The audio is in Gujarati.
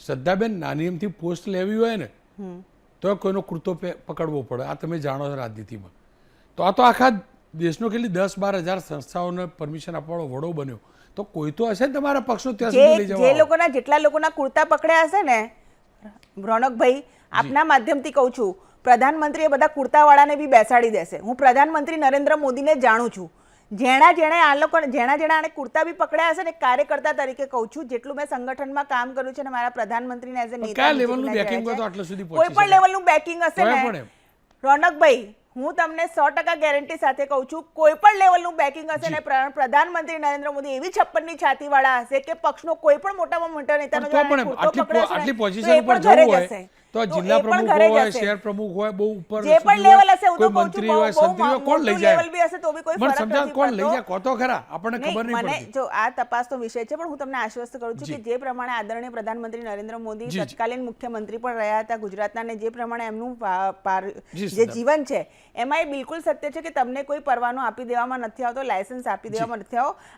શ્રદ્ધાબેન નાની એમથી પોસ્ટ લેવી હોય ને તો કોઈનો કુર્તો પકડવો પડે. આ તમે જાણો છો રાજનીતિમાં. તો આ તો આખા દેશનો કેટલી 10-12 હજાર સંસ્થાઓને પરમિશન આપવાનો વડો બન્યો. તો કોઈ તો હશે ને તમારા પક્ષનો ત્યાં સુધી લઈ જવા. જે લોકોના જેટલા લોકોના કુર્તા પકડ્યા હશે ને રોનકભાઈ, આપના માધ્યમથી કહું છું, પ્રધાનમંત્રી એ બધા કુર્તાવાળાને બી બેસાડી દેશે. હું પ્રધાનમંત્રી નરેન્દ્ર મોદીને જાણું છું. જેણે આને કુર્તા બી પકડ્યા હશે ને, કાર્યકર્તા તરીકે કહું છું, જેટલું મેં સંગઠનમાં કામ કર્યું છે ને મારા પ્રધાનમંત્રીને એઝ એ નેતા, કોઈ પણ લેવલનું બેકિંગ હશે ને રોનકભાઈ, હું તમને 100% ગેરંટી સાથે કહું છું, કોઈ પણ લેવલનું બેકિંગ હશે ને, પ્રધાનમંત્રી નરેન્દ્ર મોદી એવી 56ની છાતીવાળા હશે કે પક્ષનો કોઈ પણ મોટામાં મોટા નેતાનો આટલી પોઝિશન પર જવું હોય તો જિલ્લા પ્રમુખ હોય, શહેર પ્રમુખ હોય, બહુ ઉપર જે પણ લેવલ હશે, હું તો કોઈ મંત્રી હોય, સંત્રી હોય, કોણ લઈ જાય? લેવલ બી હશે તો બી કોઈ મને ફરક સમજાવ નથી કોણ લઈ પડતો. જાય? કહો તો ખરા, આપણને ખબર નહીં મને પડતી. જો આ તપાસનો વિષય છે, પણ હું તમને આશ્વસ્ત કરું છું કે જે પ્રમાણે આદરણીય પ્રધાનમંત્રી નરેન્દ્ર મોદી તત્કાલીન મુખ્યમંત્રી પણ રહ્યા હતા ગુજરાતના, ને જે પ્રમાણે એમનું જે જીવન છે એમાં એ બિલકુલ સત્ય છે કે તમને કોઈ પરવાનો આપી દેવામાં નથી આવતો, લાયસન્સ આપી દેવામાં નથી આવતો.